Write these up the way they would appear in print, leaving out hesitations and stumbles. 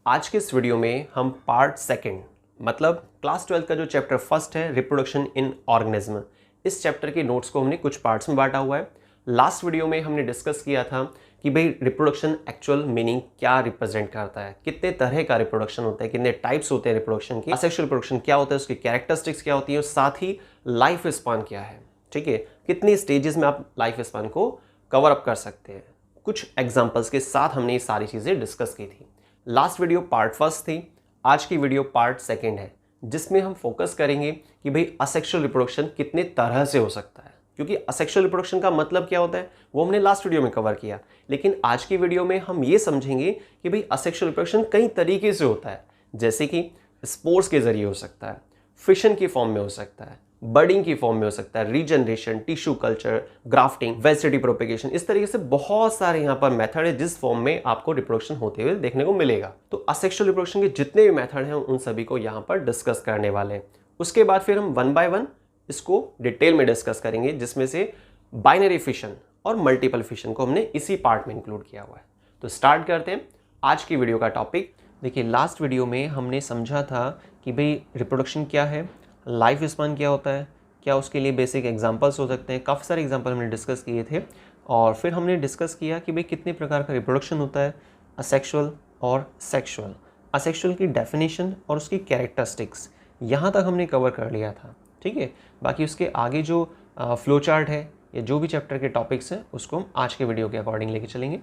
आज के इस वीडियो में हम पार्ट सेकंड मतलब क्लास 12 का जो चैप्टर फर्स्ट है रिप्रोडक्शन इन ऑर्गेनिज्म, इस चैप्टर के नोट्स को हमने कुछ पार्ट्स में बांटा हुआ है। लास्ट वीडियो में हमने डिस्कस किया था कि भाई रिप्रोडक्शन एक्चुअल मीनिंग क्या रिप्रेजेंट करता है, कितने तरह का रिप्रोडक्शन होता है, कितने टाइप्स होते हैं रिप्रोडक्शन के, असेक्सुअल रिप्रोडक्शन क्या होता है, उसकी कैरेक्टरिस्टिक्स क्या होती है और साथ ही लाइफ स्पान क्या है। ठीक है, कितनी स्टेजेस में आप लाइफ स्पान को कवर अप कर सकते हैं। कुछ एग्जाम्पल्स के साथ हमने ये सारी चीज़ें डिस्कस की थी। लास्ट वीडियो पार्ट फर्स्ट थी, आज की वीडियो पार्ट सेकंड है, जिसमें हम फोकस करेंगे कि भाई असेक्सुअल रिप्रोडक्शन कितने तरह से हो सकता है। क्योंकि असेक्सुअल रिप्रोडक्शन का मतलब क्या होता है वो हमने लास्ट वीडियो में कवर किया, लेकिन आज की वीडियो में हम ये समझेंगे कि भाई असेक्सुअल रिप्रोडक्शन कई तरीके से होता है। जैसे कि स्पोर्स के जरिए हो सकता है, फिशन की फॉर्म में हो सकता है, बर्डिंग की फॉर्म में हो सकता है, regeneration, tissue culture, grafting, vegetative propagation, इस तरीके से बहुत सारे यहाँ पर मेथड है जिस फॉर्म में आपको रिप्रोडक्शन होते हुए देखने को मिलेगा। तो असेक्सुअल रिप्रोडक्शन के जितने भी मेथड हैं उन सभी को यहाँ पर डिस्कस करने वाले हैं। उसके बाद फिर हम वन बाय वन इसको डिटेल में डिस्कस करेंगे, जिसमें से बाइनरी फिशन और मल्टीपल फिशन को हमने इसी पार्ट में इंक्लूड किया हुआ है। तो स्टार्ट करते हैं आज की वीडियो का टॉपिक। देखिए, लास्ट वीडियो में हमने समझा था कि भाई रिप्रोडक्शन क्या है, लाइफ स्पान क्या होता है, क्या उसके लिए बेसिक एग्जांपल्स हो सकते हैं। काफ़ी सारे एग्जांपल हमने डिस्कस किए थे और फिर हमने डिस्कस किया कि भाई कितने प्रकार का रिप्रोडक्शन होता है, असेक्सुअल और सेक्सुअल। असेक्सुअल की डेफिनेशन और उसकी कैरेक्टरिस्टिक्स यहाँ तक हमने कवर कर लिया था। ठीक है, बाकी उसके आगे जो फ्लो चार्ट है या जो भी चैप्टर के टॉपिक्स हैं उसको हम आज के वीडियो के अकॉर्डिंग लेके चलेंगे।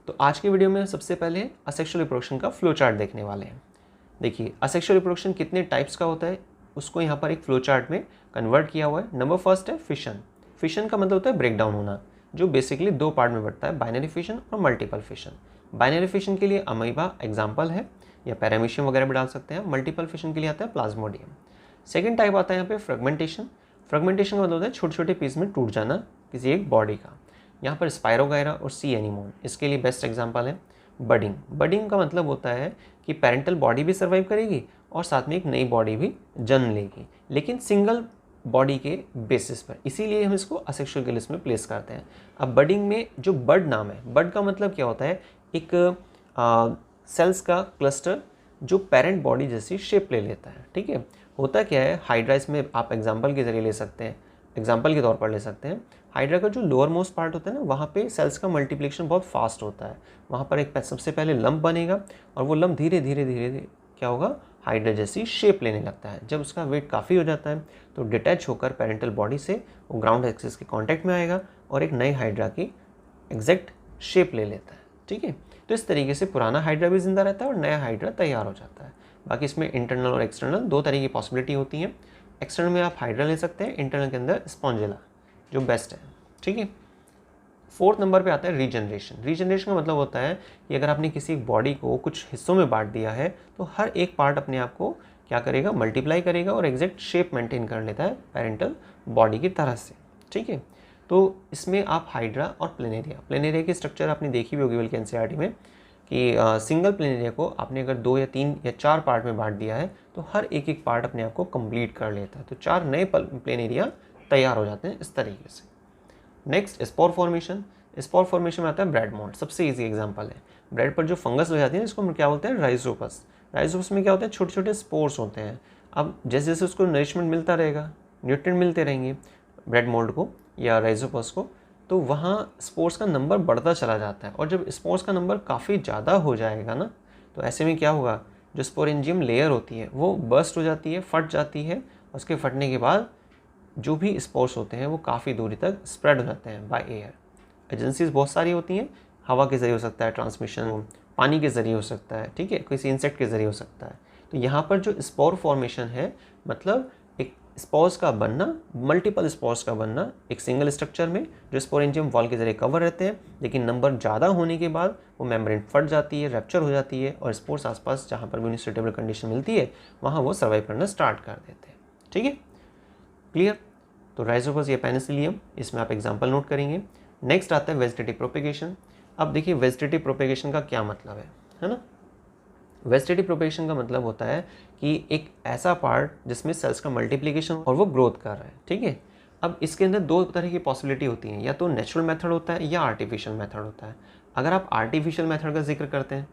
तो आज के वीडियो में सबसे पहले असेक्सुअल रिप्रोडक्शन का फ्लो चार्ट देखने वाले हैं। देखिए, असेक्सुअल रिप्रोडक्शन कितने टाइप्स का होता है उसको यहाँ पर एक फ्लो चार्ट में कन्वर्ट किया हुआ है। नंबर फर्स्ट है फिशन। फिशन का मतलब होता है ब्रेक डाउन होना, जो बेसिकली दो पार्ट में बढ़ता है, बाइनरी फिशन और मल्टीपल फिशन। बाइनरी फिशन के लिए अमीबा एग्जाम्पल है या पैरामीशियम वगैरह भी डाल सकते हैं। मल्टीपल फिशन के लिए आता है प्लाज्मोडियम। सेकेंड टाइप आता है यहाँ पे फ्रेगमेंटेशन। फ्रेगमेंटेशन का मतलब होता है छोटे छोटे पीस में टूट जाना किसी एक बॉडी का। यहाँ पर स्पायरोगायरा और सी एनीमोन इसके लिए बेस्ट एग्जाम्पल है। बडिंग। बडिंग का मतलब होता है कि पेरेंटल बॉडी भी सर्वाइव करेगी और साथ में एक नई बॉडी भी जन्म लेगी, लेकिन सिंगल बॉडी के बेसिस पर, इसीलिए हम इसको असेक्सुअल के लिस्ट में प्लेस करते हैं। अब बडिंग में जो बड नाम है, बड का मतलब क्या होता है, एक सेल्स का क्लस्टर जो पेरेंट बॉडी जैसी शेप ले लेता है। ठीक है, होता क्या है, हाइड्रा इसमें आप एग्जाम्पल के जरिए ले सकते हैं, एग्जाम्पल के तौर पर ले सकते हैं। हाइड्रा का जो लोअर मोस्ट पार्ट होता है ना, वहाँ पे सेल्स का मल्टीप्लिकेशन बहुत फास्ट होता है। वहाँ पर एक सबसे पहले लंप बनेगा और वो लंप धीरे धीरे धीरे धीरे क्या होगा, हाइड्रा जैसी शेप लेने लगता है। जब उसका वेट काफ़ी हो जाता है तो डिटैच होकर पेरेंटल बॉडी से वो ग्राउंड एक्सिस के कांटेक्ट में आएगा और एक नई हाइड्रा की एग्जैक्ट शेप ले लेता है। ठीक है, तो इस तरीके से पुराना हाइड्रा भी जिंदा रहता है और नया हाइड्रा तैयार हो जाता है। बाकी इसमें इंटरनल और एक्सटर्नल दो तरह की पॉसिबिलिटी होती हैं। एक्सटर्नल में आप हाइड्रा ले सकते हैं, इंटरनल के अंदर स्पॉन्जिला जो बेस्ट है। ठीक है, फोर्थ नंबर पे आता है रीजनरेशन। रीजनरेशन का मतलब होता है कि अगर आपने किसी बॉडी को कुछ हिस्सों में बांट दिया है तो हर एक पार्ट अपने आप को क्या करेगा, मल्टीप्लाई करेगा और एग्जैक्ट शेप मेंटेन कर लेता है पेरेंटल बॉडी की तरह से। ठीक है, तो इसमें आप हाइड्रा और प्लेनेरिया की स्ट्रक्चर आपने देखी भी होगी बल्कि एनसीईआरटी में, कि सिंगल प्लेनेरिया को आपने अगर 2 या 3 या 4 पार्ट में बांट दिया है तो हर एक एक पार्ट अपने आप को कंप्लीट कर लेता है। तो 4 नए प्लेनेरिया तैयार हो जाते हैं इस तरीके से। Next spore formation. Spore formation में आता है ब्रेड मोल्ड, सबसे इजी एग्जांपल है। ब्रेड पर जो फंगस हो जाती है इसको हम क्या बोलते हैं, राइजोपस। राइजोपस में क्या होता है, छोटे छोटे स्पोर्स होते हैं। अब जैसे जैसे उसको नरिशमेंट मिलता रहेगा, न्यूट्रिएंट मिलते रहेंगे ब्रेड मोल्ड को या राइजोपस को, तो वहाँ स्पोर्स का नंबर बढ़ता चला जाता है। और जब स्पोर्स का नंबर काफ़ी ज़्यादा हो जाएगा ना, तो ऐसे में क्या होगा, जो स्पोरेंजियम लेयर होती है वो बर्स्ट हो जाती है, फट जाती है। उसके फटने के बाद जो भी स्पोर्स होते हैं वो काफ़ी दूरी तक स्प्रेड हो जाते हैं बाय एयर। एजेंसीज बहुत सारी होती हैं, हवा के ज़रिए हो सकता है ट्रांसमिशन, पानी के ज़रिए हो सकता है, ठीक है, किसी इंसेक्ट के ज़रिए हो सकता है। तो यहाँ पर जो स्पोर फॉर्मेशन है मतलब एक स्पोर्स का बनना, मल्टीपल स्पोर्स का बनना एक सिंगल स्ट्रक्चर में जो स्पोरेंजियम वॉल के ज़रिए कवर रहते हैं, लेकिन नंबर ज़्यादा होने के बाद वो मेम्ब्रेन फट जाती है, रैप्चर हो जाती है और स्पोर्स आसपास जहाँ पर भी उन्हें सुटेबल कंडीशन मिलती है वहाँ वो सर्वाइव करना स्टार्ट कर देते हैं। ठीक है, क्लियर। तो राइजोपस या पेनिसिलियम, इसमें आप एग्जांपल नोट करेंगे। नेक्स्ट आता है वेजिटेटिव प्रोपेगेशन। अब देखिए वेजिटेटिव प्रोपेगेशन का क्या मतलब है ना। वेजिटेटिव प्रोपेगेशन का मतलब होता है कि एक ऐसा पार्ट जिसमें सेल्स का मल्टीप्लिकेशन और वो ग्रोथ कर रहा है। ठीक है, अब इसके अंदर दो तरह की पॉसिबिलिटी होती हैं, या तो नेचुरल मेथड होता है या आर्टिफिशियल मेथड होता है। अगर आप आर्टिफिशियल मेथड का जिक्र करते हैं,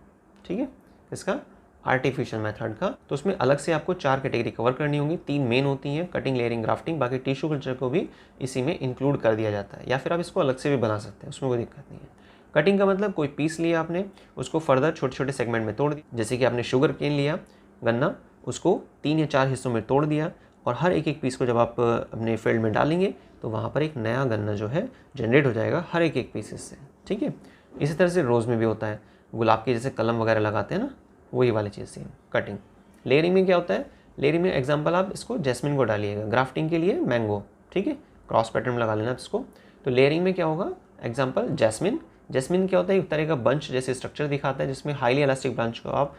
ठीक है, इसका आर्टिफिशियल मेथड का, तो उसमें अलग से आपको 4 कैटेगरी कवर करनी होंगी। 3 मेन होती हैं, कटिंग, लेयरिंग, ग्राफ्टिंग। बाकी टिश्यू कल्चर को भी इसी में इंक्लूड कर दिया जाता है, या फिर आप इसको अलग से भी बना सकते हैं, उसमें कोई दिक्कत नहीं है। कटिंग का मतलब कोई पीस लिया आपने, उसको फर्दर छोटे छोटे सेगमेंट में तोड़ दिया। जैसे कि आपने शुगर केन लिया, गन्ना, उसको 3 या 4 हिस्सों में तोड़ दिया, और हर एक पीस को जब आप अपने फील्ड में डालेंगे तो वहाँ पर एक नया गन्ना जो है जनरेट हो जाएगा हर एक पीसेस से। ठीक है, इसी तरह से रोज़ में भी होता है, गुलाब के जैसे कलम वगैरह लगाते हैं ना, वही वाली चीज़ सेम कटिंग। लेयरिंग में क्या होता है, लेयरिंग में एग्जांपल आप इसको जैस्मिन को डालिएगा, ग्राफ्टिंग के लिए मैंगो। ठीक है, क्रॉस पैटर्न में लगा लेना आप इसको। तो लेयरिंग में क्या होगा, एग्जांपल जैस्मिन। जैस्मिन क्या होता है, एक तरह का बंच जैसे स्ट्रक्चर दिखाता है, जिसमें हाईली इलास्टिक ब्रांच को आप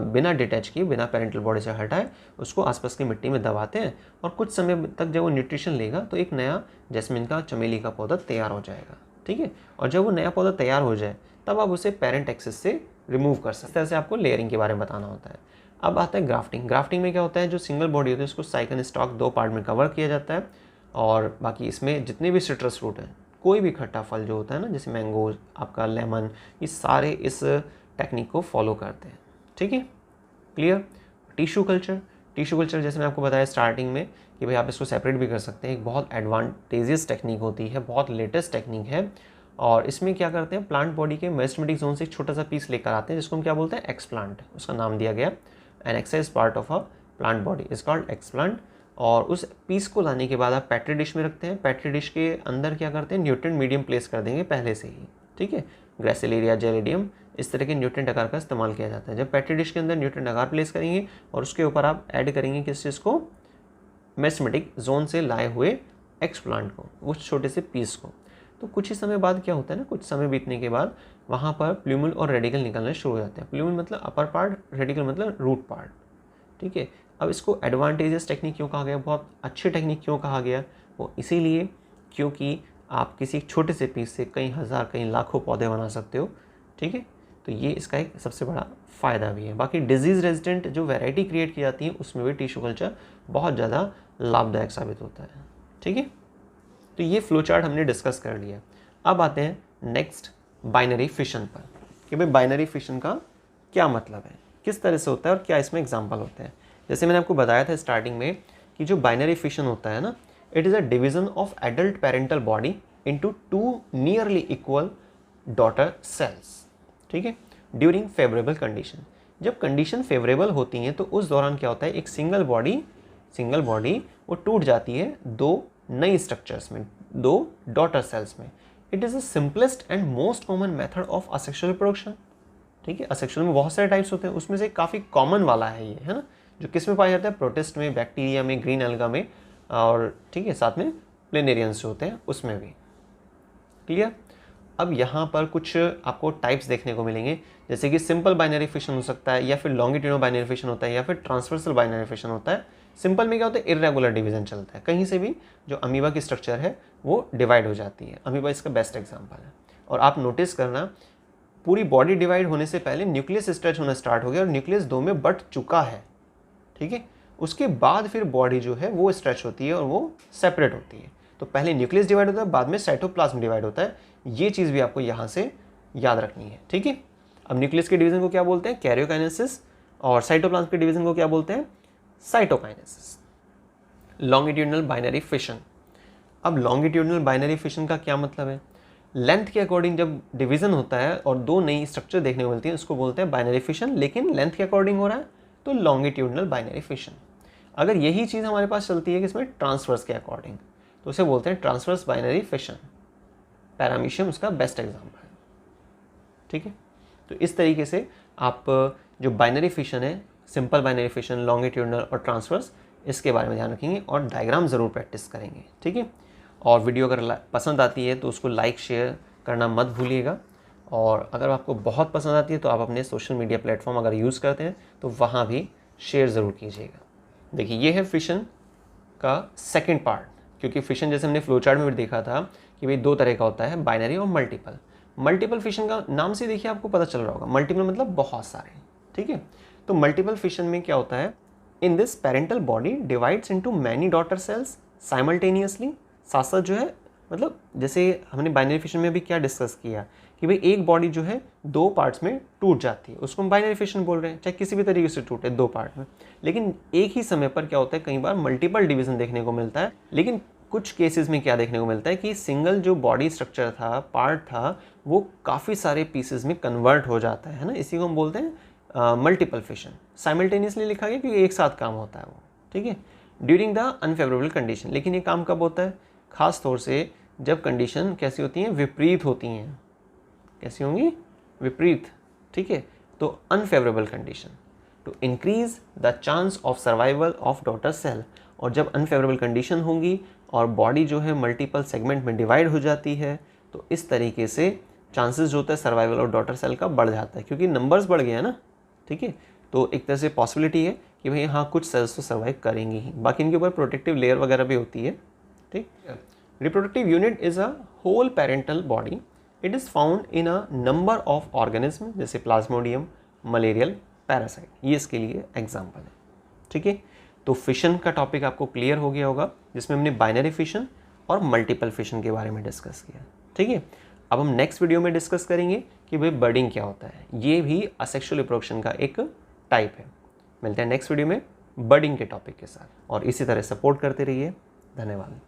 बिना डिटैच किए, बिना पेरेंटल बॉडी से हटाए, उसको आसपास की मिट्टी में दबाते हैं, और कुछ समय तक जब वो न्यूट्रिशन लेगा तो एक नया जैस्मिन का, चमेली का पौधा तैयार हो जाएगा। ठीक है, और जब वो नया पौधा तैयार हो जाए तब आप उसे पेरेंट एक्सेस से रिमूव कर सकते हैं। इस तरह से आपको लेयरिंग के बारे में बताना होता है। अब आता है ग्राफ्टिंग। ग्राफ्टिंग में क्या होता है, जो सिंगल बॉडी होती है उसको साइकन स्टॉक 2 पार्ट में कवर किया जाता है, और बाकी इसमें जितने भी सिट्रस फ्रूट हैं, कोई भी खट्टा फल जो होता है ना, जैसे मैंगो, आपका लेमन, ये सारे इस टेक्निक को फॉलो करते हैं। ठीक है, clear. Tissue culture. Tissue culture जैसे मैं आपको बताया स्टार्टिंग में कि भाई आप इसको सेपरेट भी कर सकते हैं, एक बहुत एडवांटेजियस टेक्निक होती है, बहुत लेटेस्ट टेक्निक है। और इसमें क्या करते हैं, प्लांट बॉडी के मेरिस्टेमेटिक जोन से एक छोटा सा पीस लेकर आते हैं, जिसको हम क्या बोलते हैं, एक्सप्लांट, उसका नाम दिया गया। An excess part of a plant body is called explant. और उस पीस को लाने के बाद आप पेट्री डिश में रखते हैं। पेट्री डिश के अंदर क्या करते हैं, न्यूट्रिएंट मीडियम प्लेस कर देंगे पहले से ही। ठीक है, ग्रेसिलेरिया, जेलेडियम, इस तरह के न्यूट्रिएंट आकार का इस्तेमाल किया जाता है। जब पेट्री डिश के अंदर न्यूट्रिएंट आकार प्लेस करेंगे और उसके ऊपर आप ऐड करेंगे किस चीज़ को, मेरिस्टेमेटिक जोन से लाए हुए एक्सप्लांट को, उस छोटे से पीस को, तो कुछ ही समय बाद क्या होता है ना, कुछ समय बीतने के बाद वहाँ पर प्लूमल और रेडिकल निकलना शुरू हो जाते हैं। प्लूमल मतलब अपर पार्ट, रेडिकल मतलब रूट पार्ट। ठीक है, अब इसको एडवांटेजेस टेक्निक क्यों कहा गया, बहुत अच्छी टेक्निक क्यों कहा गया, वो इसीलिए क्योंकि आप किसी छोटे से पीस से कई हज़ार, कई लाखों पौधे बना सकते हो। ठीक है, तो ये इसका एक सबसे बड़ा फ़ायदा भी है। बाकी डिजीज़ रेजिस्टेंट जो वैरायटी क्रिएट की जाती है उसमें भी टिश्यू कल्चर बहुत ज़्यादा लाभदायक साबित होता है। ठीक है, तो ये फ्लो चार्ट हमने डिस्कस कर लिया। अब आते हैं नेक्स्ट बाइनरी फिशन पर, कि भाई बाइनरी फिशन का क्या मतलब है, किस तरह से होता है और क्या इसमें एग्जाम्पल होते हैं। जैसे मैंने आपको बताया था स्टार्टिंग में कि जो बाइनरी फिशन होता है ना, it is a division of adult parental body into 2 nearly equal daughter cells. ठीक है, ड्यूरिंग फेवरेबल कंडीशन। जब कंडीशन फेवरेबल होती हैं तो उस दौरान क्या होता है, एक सिंगल बॉडी वो टूट जाती है 2 नई स्ट्रक्चर्स में, 2 डॉटर सेल्स में। It is the simplest and most common method of asexual reproduction. ठीक है, असेक्सुअल में बहुत सारे टाइप्स होते हैं, उसमें से काफ़ी कॉमन वाला है ये, है ना, जो किस में पाया जाता है, प्रोटिस्ट में, बैक्टीरिया में, ग्रीन एल्गा में, और ठीक है साथ में प्लेनेरियंस होते हैं उसमें भी। क्लियर। अब यहाँ पर कुछ आपको टाइप्स देखने को मिलेंगे, जैसे कि सिंपल बाइनरी फिशन हो सकता है, या फिर लॉन्गिट्यूडनल बाइनरी फिशन होता है, या फिर ट्रांसवर्सल बाइनरी फिशन होता है। सिंपल में क्या होता है, इर्रेगुलर डिवीजन चलता है, कहीं से भी जो अमीबा की स्ट्रक्चर है वो डिवाइड हो जाती है। अमीबा इसका बेस्ट एग्जांपल है। और आप नोटिस करना, पूरी बॉडी डिवाइड होने से पहले न्यूक्लियस स्ट्रेच होना स्टार्ट हो गया और न्यूक्लियस 2 में बट चुका है। ठीक है, उसके बाद फिर बॉडी जो है वो स्ट्रेच होती है और वो सेपरेट होती है। तो पहले न्यूक्लियस डिवाइड होता है, बाद में साइटोप्लाज्म डिवाइड होता है। ये चीज़ भी आपको यहाँ से याद रखनी है। ठीक है, अब न्यूक्लियस के डिवीजन को क्या बोलते हैं, कैरियोकाइनेसिस, और साइटोप्लाज्म के डिवीजन को क्या बोलते हैं, साइटोकाइनेसिस। Longitudinal binary fission. अब लॉन्गिट्यूडनल बाइनरी फिशन का क्या मतलब है, लेंथ के अकॉर्डिंग जब डिवीजन होता है और 2 नई स्ट्रक्चर देखने को मिलती है, उसको बोलते हैं बाइनरी फिशन, लेकिन लेंथ के अकॉर्डिंग हो रहा है तो लॉन्गिट्यूडनल बाइनरी फिशन। अगर यही चीज़ हमारे पास चलती है कि इसमें ट्रांसवर्स के अकॉर्डिंग, तो उसे बोलते हैं ट्रांसवर्स बाइनरी फिशन। पैरामीशियम उसका बेस्ट एग्जाम्पल है। ठीक है, तो इस तरीके से आप जो बाइनरी फिशन है, सिंपल बाइनरी फिशन, लॉन्गिट्यूडनल और ट्रांसवर्स, इसके बारे में ध्यान रखेंगे और डायग्राम ज़रूर प्रैक्टिस करेंगे। ठीक है, और वीडियो अगर पसंद आती है तो उसको लाइक शेयर करना मत भूलिएगा। और अगर आपको बहुत पसंद आती है तो आप अपने सोशल मीडिया प्लेटफॉर्म अगर यूज़ करते हैं तो वहाँ भी शेयर ज़रूर कीजिएगा। देखिए, ये है फिशन का सेकेंड पार्ट, क्योंकि फिशन जैसे हमने फ्लोचार्ट में भी देखा था कि भाई 2 तरह का होता है, बाइनरी और मल्टीपल। मल्टीपल फिशन का नाम से देखिए आपको पता चल रहा होगा, मल्टीपल मतलब बहुत सारे। ठीक है, तो मल्टीपल फिशन में क्या होता है, in this parental body divides into many daughter cells simultaneously. साथ साथ जो है मतलब जैसे हमने बाइनरी फिशन में भी क्या डिस्कस किया कि भाई एक बॉडी जो है दो पार्ट्स में टूट जाती है, उसको हम बाइनरी फिशन बोल रहे हैं, चाहे किसी भी तरीके से टूटे दो पार्ट में। लेकिन एक ही समय पर क्या होता है, कई बार मल्टीपल डिवीजन देखने को मिलता है। लेकिन कुछ केसेस में क्या देखने को मिलता है कि सिंगल जो बॉडी स्ट्रक्चर था, पार्ट था, वो काफ़ी सारे पीसेस में कन्वर्ट हो जाता है ना। इसी को हम बोलते हैं मल्टीपल फिशन। साइमल्टेनियसली लिखा गया क्योंकि एक साथ काम होता है वो, ठीक है, ड्यूरिंग द अनफेवरेबल कंडीशन। लेकिन ये काम कब होता है, खास तौर से जब कंडीशन कैसी होती हैं, विपरीत होती हैं। कैसी होंगी, विपरीत, ठीक है। तो unfavourable condition to increase the chance of survival of daughter cell. और जब अनफेवरेबल कंडीशन होंगी और बॉडी जो है मल्टीपल सेगमेंट में डिवाइड हो जाती है, तो इस तरीके से चांसेस जो होता है सर्वाइवल ऑफ डॉटर सेल का बढ़ जाता है, क्योंकि नंबर्स बढ़ गए हैं ना, ठीक है। तो एक तरह से पॉसिबिलिटी है कि भाई हाँ कुछ सेल्स तो सर्वाइव करेंगी ही, बाकी इनके ऊपर प्रोटेक्टिव लेयर वगैरह भी होती है, ठीक है। Reproductive unit is a whole parental body. It is found in a number of organism, जैसे प्लाज्मोडियम, मलेरियल, पैरासाइट, ये इसके लिए एग्जाम्पल है, ठीक है। तो फिशन का टॉपिक आपको क्लियर हो गया होगा, जिसमें हमने बाइनरी फिशन और मल्टीपल फिशन के बारे में डिस्कस किया, ठीक है। अब हम नेक्स्ट वीडियो में डिस्कस करेंगे कि भाई बर्डिंग क्या होता है। ये भी असेक्सुअल रिप्रोडक्शन का एक टाइप है। मिलते हैं नेक्स्ट वीडियो में बर्डिंग के टॉपिक के साथ, और इसी तरह सपोर्ट करते रहिए। धन्यवाद।